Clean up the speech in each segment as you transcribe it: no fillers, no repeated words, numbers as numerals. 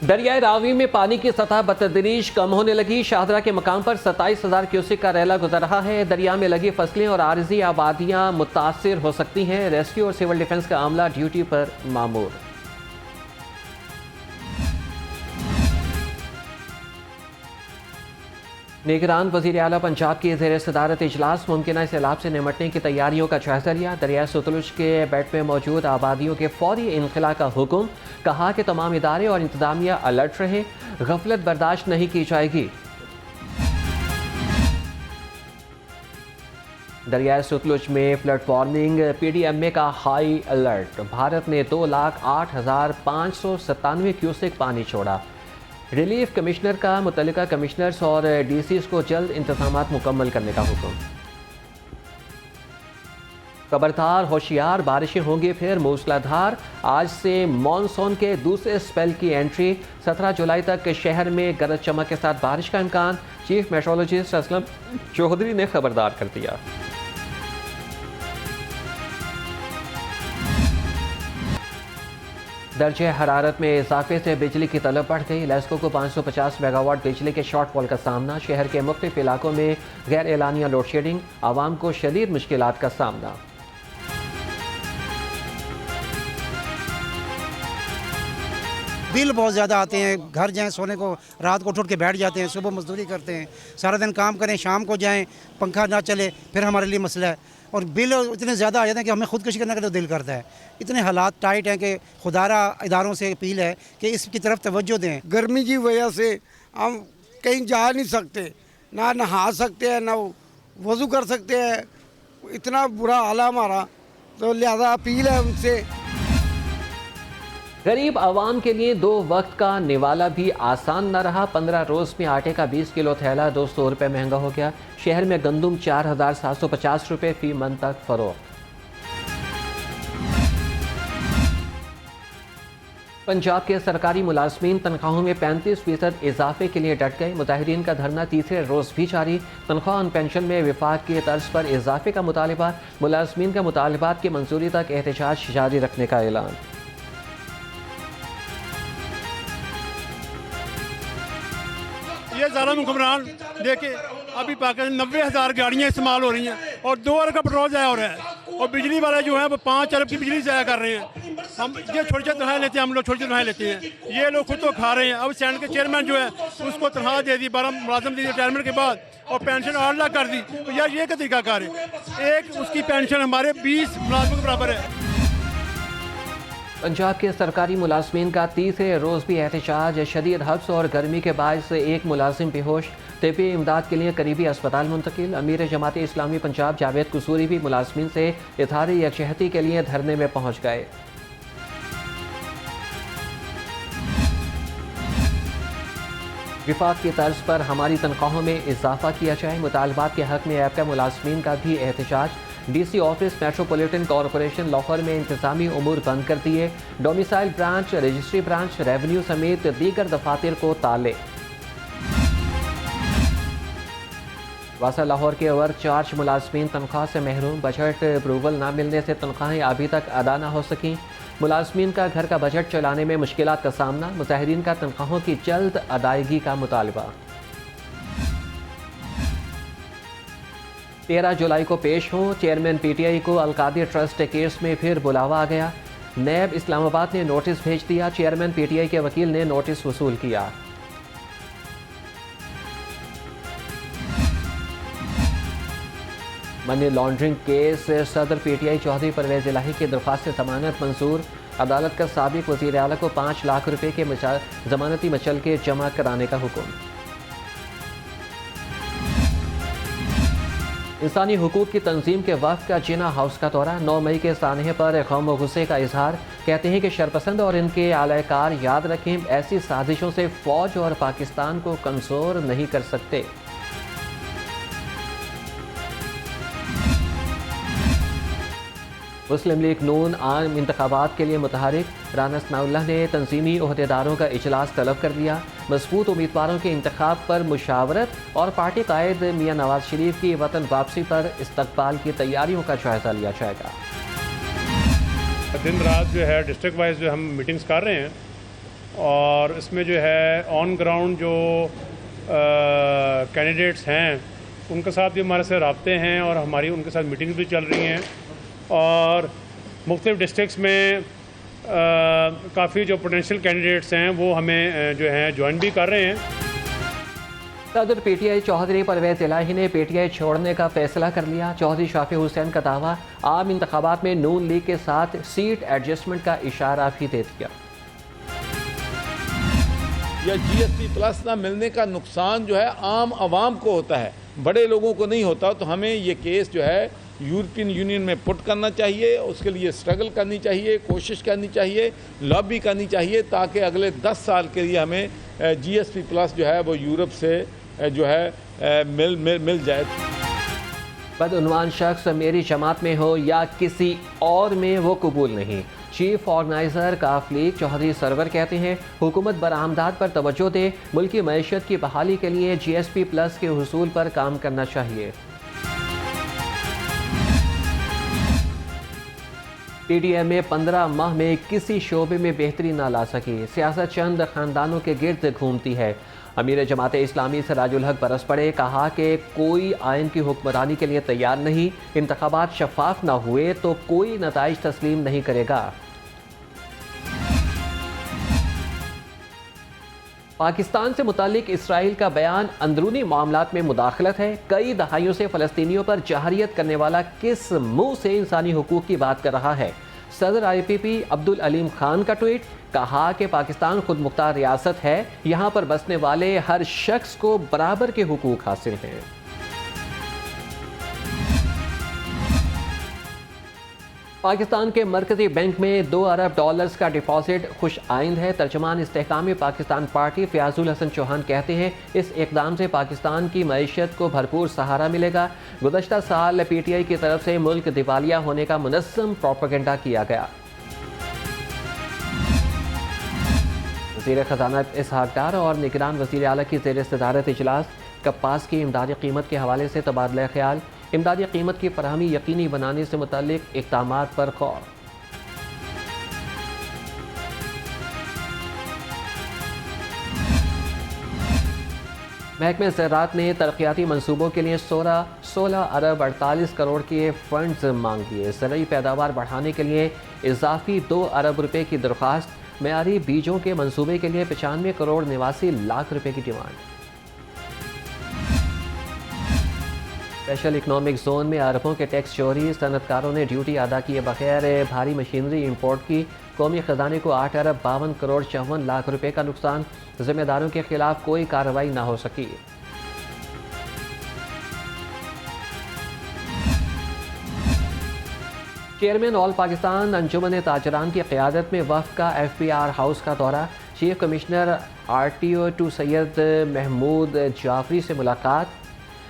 दरियाए रावी में पानी की सतह बतदरीज कम होने लगी। शाहदरा के मकाम पर 27,000 क्यूसेक का रैला गुजर रहा है। दरिया में लगी फसलें और आरजी आबादियां मुतासिर हो सकती हैं। रेस्क्यू और सिविल डिफेंस का अमला ड्यूटी पर मामूर। निगरान वज़ीर आला पंजाब की ज़ेर सदारत इजलास मुमकिन सैलाब से निमटने की तैयारियों का जायजा लिया। दरिया सतलुज के बेट में मौजूद आबादियों के फौरी इनखला का हुक्म। कहा कि तमाम इदारे और इंतजामिया अलर्ट रहे, गफलत बर्दाश्त नहीं की जाएगी। दरिया सतलुज में फ्लड वार्निंग, PDMA का हाई अलर्ट। भारत ने 2,08,597 क्यूसेक पानी छोड़ा। रिलीफ कमिश्नर का मुतल्लिका कमिश्नर्स और DCs को जल्द इंतजामात मुकम्मल करने का हुक्म। खबरदार होशियार, बारिशें होंगी फिर मूसलाधार। आज से मानसून के दूसरे स्पेल की एंट्री। 17 जुलाई तक शहर में गरज चमक के साथ बारिश का इम्कान। चीफ मेट्रोलॉजिस्ट असलम चौधरी ने खबरदार कर दिया। दर्जे हरारत में इजाफे से बिजली की तलब बढ़ गई। लेस्को को 550 मेगावाट बिजली के शॉर्टफॉल का सामना। शहर के मुख्तलिफ इलाकों में गैर एलानिया लोड शेडिंग। आवाम को शदीद मुश्किलात का सामना। बिल बहुत ज़्यादा आते हैं। घर जाएं सोने को, रात को उठ के बैठ जाते हैं, सुबह मजदूरी करते हैं, सारा दिन काम करें, शाम को जाएं, पंखा ना चले, फिर हमारे लिए मसला है। और बिल इतने ज़्यादा आ जाते हैं कि हमें खुदकुशी करने का तो दिल करता है। इतने हालात टाइट हैं कि खुदारा इदारों से अपील है कि इसकी तरफ तवज्जो दें। गर्मी की वजह से हम कहीं जा नहीं सकते, ना नहा सकते हैं, ना वज़ू कर सकते हैं। इतना बुरा हाल है हमारा, तो लिहाजा अपील है उनसे। गरीब आवाम के लिए 2 वक्त का निवाला भी आसान न रहा। 15 रोज़ में आटे का 20 किलो थैला 200 रुपये महंगा हो गया। शहर में गंदुम 4,750 रुपये फी मन तक फरोख्त। पंजाब के सरकारी मुलाजमीन तनख्वाहों में 35% इजाफे के लिए डट गए। मुजाहिरीन का धरना तीसरे रोज़ भी जारी। तनख्वाह और पेंशन में विफाक की तर्ज पर इजाफे का मुतालबा। मुलाजमीन का मुतालबात की मंजूरी तक एहतजाज जारी रखने का ऐलान। ये ज़ालिम हुक्मरान देखिए, अभी पाकिस्तान 90,000 गाड़ियाँ इस्तेमाल हो रही हैं और 2 अरब का पेट्रोल ज़ाया हो रहा है। और बिजली वाले जो हैं वो 5 अरब की बिजली ज़ाया कर रहे हैं। हम ये छोटी छोटी तनख्वाहें लेते हैं, हम लोग छोटी तनख्वाहें लेते हैं, ये लोग खुद तो खा रहे हैं। अब सैंड के चेयरमैन जो है उसको तनख्वाह दे दी, 12 मुलाजम दी रिटायरमेंट के बाद, और पेंशन 8 लाख कर दी। तो यार ये क्या तरीकाकार है? एक उसकी पेंशन हमारे 20 मुलाजमों के बराबर है। पंजाब के सरकारी मुलाजमीन का तीसरे रोज़ भी एहतजाज। शदीद हब्स और गर्मी के बायस एक मुलाजिम बेहोश, तिब्बी इमदाद के लिए करीबी अस्पताल मुंतकिल। अमीर जमात इस्लामी पंजाब जावेद कसूरी भी मुलाजमीन से इज़हार यकजहती के लिए धरने में पहुँच गए। विफाक की तर्ज पर हमारी तनख्वाहों में इजाफा किया जाए। मुतालबात के हक में ऐप मुलाजमीन का भी एहतजाज। DC office metropolitan corporation Lahore में इंतजामी उमूर बंद कर दिए। Domicile branch, registry branch, revenue समेत दीगर दफातर को ताले। वासा लाहौर के वर्क चार्ज मुलाजमीन तनख्वाह से महरूम। बजट अप्रूवल न मिलने से तनख्वाहें अभी तक अदा न हो सकीं। मुलाजमीन का घर का बजट चलाने में मुश्किलात का सामना। मुजाहिरीन का तनख्वाहों की जल्द अदायगी का मुतालबा। 13 जुलाई को पेश हों। चेयरमैन PTI को अलकादिर ट्रस्ट केस में फिर बुलावा आ गया। नैब इस्लामाबाद ने नोटिस भेज दिया। चेयरमैन PTI के वकील ने नोटिस वसूल किया। मनी लॉन्ड्रिंग केस, सदर PTI चौधरी परवेज इलाही की दरख्वास्त से जमानत मंजूर। अदालत का साबिक वज़ीर आला को 5 लाख रुपए के जमानती मचल के जमा कराने का हुक्म। इंसानी हुकूक की तंजीम के वफ़द का जिना हाउस का दौरा। 9 मई के सानहे पर ग़म व गुस्से का इजहार। कहते हैं कि शरपसंद और इनके आलाकार याद रखें, ऐसी साजिशों से फ़ौज और पाकिस्तान को कमज़ोर नहीं कर सकते। मुस्लिम लीग नून आम इंतखाबात के लिए मुतहरिक। राना सनाउल्लाह ने तंजीमी ओहदेदारों का इजलास तलब कर दिया। मजबूत उम्मीदवारों के इंतखाब पर मुशावरत और पार्टी कायद मियां नवाज शरीफ की वतन वापसी पर इस्तकबाल की तैयारियों का जायजा लिया जाएगा। दिन रात जो है डिस्ट्रिक्ट वाइज जो हम मीटिंग्स कर रहे हैं और इसमें जो है ऑन ग्राउंड जो कैंडिडेट्स हैं उनके साथ भी हमारे से राब्ते हैं और हमारी उनके साथ मीटिंग भी चल रही हैं और मुख्तलिफ डिस्ट्रिक्ट्स में काफ़ी जो पोटेंशियल कैंडिडेट्स हैं वो हमें जो हैं ज्वाइन भी कर रहे हैं। सदर पीटीआई चौधरी परवेज इलाही ने पीटीआई छोड़ने का फैसला कर लिया। चौधरी शाफी हुसैन का दावा, आम इंतखाबात में नून लीग के साथ सीट एडजस्टमेंट का इशारा भी दे दिया। या GST प्लस ना मिलने का नुकसान जो है आम आवाम को होता है, बड़े लोगों को नहीं होता। तो हमें ये केस जो है यूरोपियन यूनियन में पुट करना चाहिए, उसके लिए स्ट्रगल करनी चाहिए, कोशिश करनी चाहिए, लॉबी करनी चाहिए ताकि अगले 10 साल के लिए हमें GST प्लस जो है वो यूरोप से जो है मिल जाए। बदउनवान शख्स मेरी जमात में हो या किसी और में वो कबूल नहीं। चीफ ऑर्गेनाइजर काफ लीग चौधरी सरवर कहते हैं हुकूमत बरामदात पर तवज्जो दे, मुल्की मईशत की बहाली के लिए GSP प्लस के हुसूल पर काम करना चाहिए। PDM में 15 माह में किसी शोबे में बेहतरी ना ला सकी, सियासत चंद खानदानों के गिर्द घूमती है। अमीर जमात इस्लामी सराजुल हक बरस पड़े, कहा कि कोई आइन की हुक्मरानी के लिए तैयार नहीं, इंतखाबात शफाफ ना हुए तो कोई नताइज तस्लीम नहीं करेगा। पाकिस्तान से मुतालिक इसराइल का बयान अंदरूनी मामलात में मुदाखलत है। कई दहाइयों से फ़लस्तीनियों पर जहरियत करने वाला किस मुंह से इंसानी हुकूक की बात कर रहा है। सदर IPP अब्दुल अलीम खान का ट्वीट, कहा कि पाकिस्तान खुद मुख्तार रियासत है, यहाँ पर बसने वाले हर शख्स को बराबर के हुकूक हासिल हैं। पाकिस्तान के मरकजी बैंक में $2 अरब का डिपॉजिट खुश आइंद है। तर्जमान इस्तेहकामी पाकिस्तान पार्टी फयाजुल हसन चौहान कहते हैं इस इकदाम से पाकिस्तान की मईशत को भरपूर सहारा मिलेगा। गुज़श्ता साल PTI की तरफ से मुल्क दिवालिया होने का मुनज़्ज़म प्रोपेगेंडा किया गया। वज़ीर ख़ज़ाना इसहाक़ डार और निगरान वज़ीर आला की ज़ेर सदारत इजलास। कपास की इमदादी कीमत के हवाले से तबादला ख्याल, इमदादी कीमत की फराहमी यकीनी बनाने से मुतल्लिक़ इक़दामात पर गौर। महकमे ज़राअत ने तरक्याती मनसूबों के लिए 16 अरब 48 करोड़ के फंड्स मांग दिए। ज़रूरी पैदावार बढ़ाने के लिए इजाफी 2 अरब रुपए की दरख्वास्त। मयारी बीजों के मनसूबे के लिए 95 करोड़ 89 लाख रुपए की डिमांड। स्पेशल इकनॉमिक जोन में अरबों के टैक्स चोरी, सनतकारों ने ड्यूटी अदा किए बगैर भारी मशीनरी इंपोर्ट की। कौमी खजाने को 8 अरब 52 करोड़ 54 लाख रुपए का नुकसान। जिम्मेदारों के खिलाफ कोई कार्रवाई ना हो सकी। चेयरमैन ऑल पाकिस्तान अंजुमन ताजरान की क़यादत में वफ़द का FPR हाउस का दौरा। Chief commissioner RTO 2 Syed Mahmood Jafri से मुलाकात।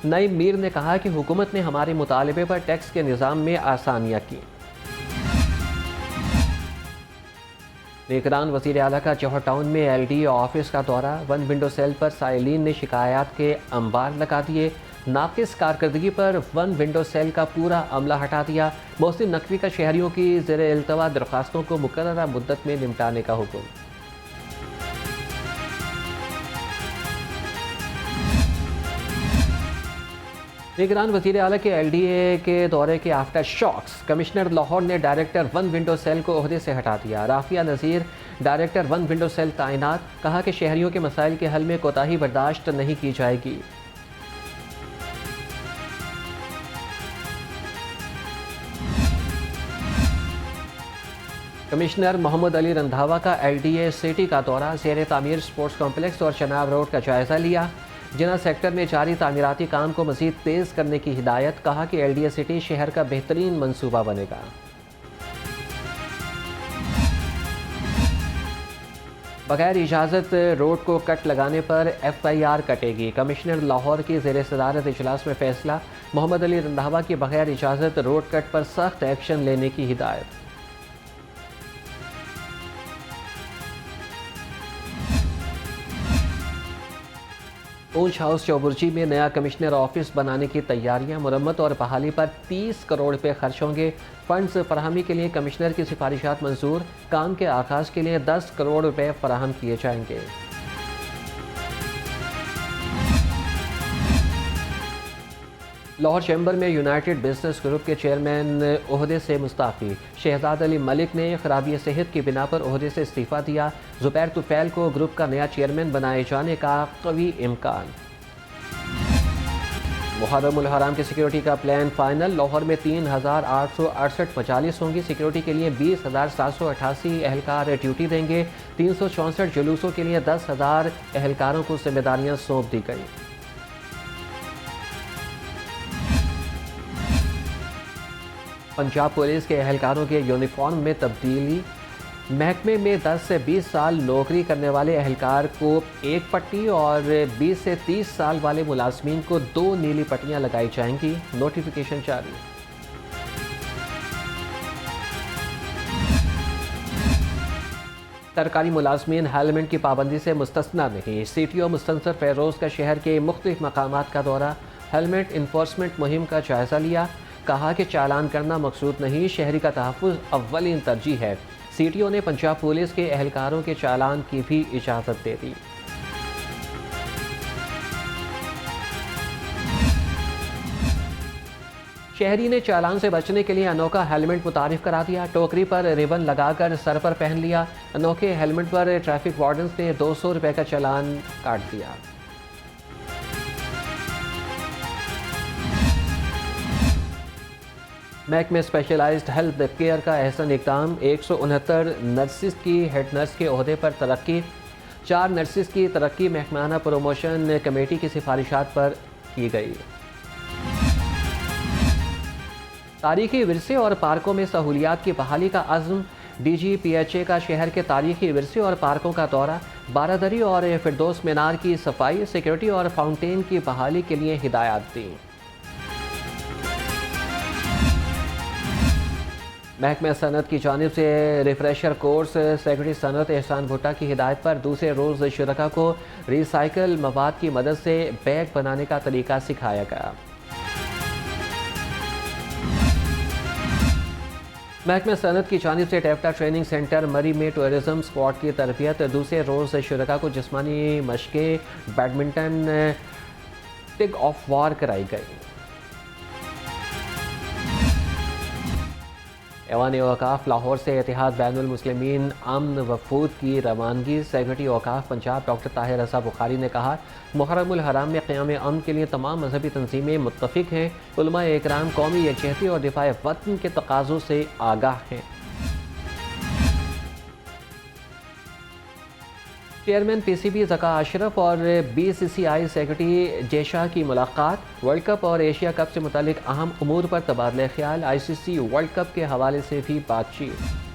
नईम मीर ने कहा कि हुकूमत ने हमारे मुतालबे पर टैक्स के निज़ाम में आसानियाँ की। निगरान वज़ीर आला का जौहर टाउन में LDA ऑफिस का दौरा। वन विंडो सेल पर साइलिन ने शिकायत के अंबार लगा दिए। नाकिस कारकर्दगी पर वन विंडो सेल का पूरा अमला हटा दिया। मोहसिन नकवी का शहरियों की ज़ेर इल्तवा दरख्वास्तों को मुकर्ररा मुद्दत में निपटाने का हुक्म। निगरान वज़ीर आला के LDA के दौरे के आफ्टर शॉक्स। कमिश्नर लाहौर ने डायरेक्टर वन विंडो सेल को ओहदे से हटा दिया। राफिया नज़ीर डायरेक्टर वन विंडो सेल तैनात। कहा कि शहरियों के मसाइल के हल में कोताही बर्दाश्त नहीं की जाएगी। कमिश्नर मोहम्मद अली रंधावा का LDA सिटी का दौरा। ज़ेर तामीर स्पोर्ट्स कॉम्प्लेक्स और चनाब रोड का जायज़ा लिया। जिना सेक्टर में जारी तामीराती काम को मज़ीद तेज़ करने की हिदायत। कहा कि LDA सिटी शहर का बेहतरीन मंसूबा बनेगा। बगैर इजाज़त रोड को कट लगाने पर FIR कटेगी। कमिश्नर लाहौर की ज़ेर सदारत इजलास में फैसला। मोहम्मद अली रंधावा की बगैर इजाज़त रोड कट पर सख्त एक्शन लेने की हिदायत। ऊंच हाउस चौबुर्जी में नया कमिश्नर ऑफिस बनाने की तैयारियां, मुरम्मत और बहाली पर 30 करोड़ रुपए खर्च होंगे। फंड्स फराहमी के लिए कमिश्नर की सिफारिशात मंजूर, काम के आगाज के लिए 10 करोड़ रुपए फराहम किए जाएंगे। लाहौर चैम्बर में यूनाइटेड बिजनेस ग्रुप के चेयरमैन ओहदे से मुस्ताफ़ी। शहजाद अली मलिक ने खराबी सेहत की बिना पर ओहदे से इस्तीफ़ा दिया। ज़ुबैर तुफ़ैल को ग्रुप का नया चेयरमैन बनाए जाने का कवी इम्कान। मुहर्रमुल हराम की सिक्योरिटी का प्लान फाइनल। लाहौर में 3868 मजालिस होंगी। सिक्योरिटी के लिए 20,788 एहलकार ड्यूटी देंगे। 364 जुलूसों के लिए 10,000 एहलकारों को जिम्मेदारियाँ सौंप दी गई। पंजाब पुलिस के एहलकारों के यूनिफॉर्म में तब्दीली। महकमे में 10 से 20 साल नौकरी करने वाले एहलकार को एक पट्टी और 20 से 30 साल वाले मुलाजमीन को 2 नीली पट्टियां लगाई जाएंगी। नोटिफिकेशन जारी। सरकारी मुलाजमीन हेलमेट की पाबंदी से मुस्तस्ना नहीं। CTO मुस्तनसर फैरोज़ का शहर के मुख्तलिफ मकामात का दौरा, हेलमेट इन्फोर्समेंट मुहिम का जायज़ा लिया। कहा कि चालान करना मकसूद नहीं, शहरी का तहफ़्फ़ुज़ अव्वलीन तरजीह है। CTO ने पंजाब पुलिस के एहलकारों के चालान की भी इजाज़त दे दी। शहरी ने चालान से बचने के लिए अनोखा हेलमेट मुतारिफ करा दिया। टोकरी पर रिबन लगाकर सर पर पहन लिया। अनोखे हेलमेट पर ट्रैफिक वार्डन्स ने 200 रुपये का चालान काट दिया। महकमे स्पेशलाइज्ड हेल्थ केयर का अहसन इक़दाम। 169 नर्सिस की हेड नर्स के ओहदे पर तरक्की। 4 नर्सिस की तरक्की महकमाना प्रमोशन कमेटी की सिफारिशात पर की गई। तारीखी विरसे और पार्कों में सहूलियात की बहाली का अज़्म। DGPHA का शहर के तारीखी विरसे और पार्कों का दौरा। बारादरी और फिरदौस मीनार की सफाई, सिक्योरिटी और फाउंटेन की बहाली के लिए हिदायत दी। महकमा सनत की जानिब से रिफ्रेशर कोर्स। सेक्रेटरी सनत एहसान भुट्टा की हिदायत पर दूसरे रोज़ शुरका को रिसाइकल मवाद की मदद से बैग बनाने का तरीका सिखाया गया। महकमा सनत की जानिब से टैप्टा ट्रेनिंग सेंटर मरी में टूरिज़म स्क्वाड की तरबियत। दूसरे रोज़ शुरका को जिस्मानी मशक़ें, बैडमिंटन, टिग ऑफ वार कराई गई। ऐवान औकाफ लाहौर से इत्तेहाद बैनुल मुस्लिमीन अमन वफूद की रवानगी। सेक्रेटरी औकाफ पंजाब डॉक्टर ताहिर रज़ा बुखारी ने कहा, मुहर्रमुल हराम में क़याम अमन के लिए तमाम मजहबी तंजीमें मुत्तफ़िक हैं। उलमाए इकराम कौमी यकजहती और दिफाए वतन के तकाज़ों से आगाह हैं। चेयरमैन PCB ज़का अशरफ और BCCI सेक्रेटरी जेशा की मुलाकात। वर्ल्ड कप और एशिया कप से मुतालिक अहम उमूर पर तबादला ख्याल। ICC वर्ल्ड कप के हवाले से भी बातचीत।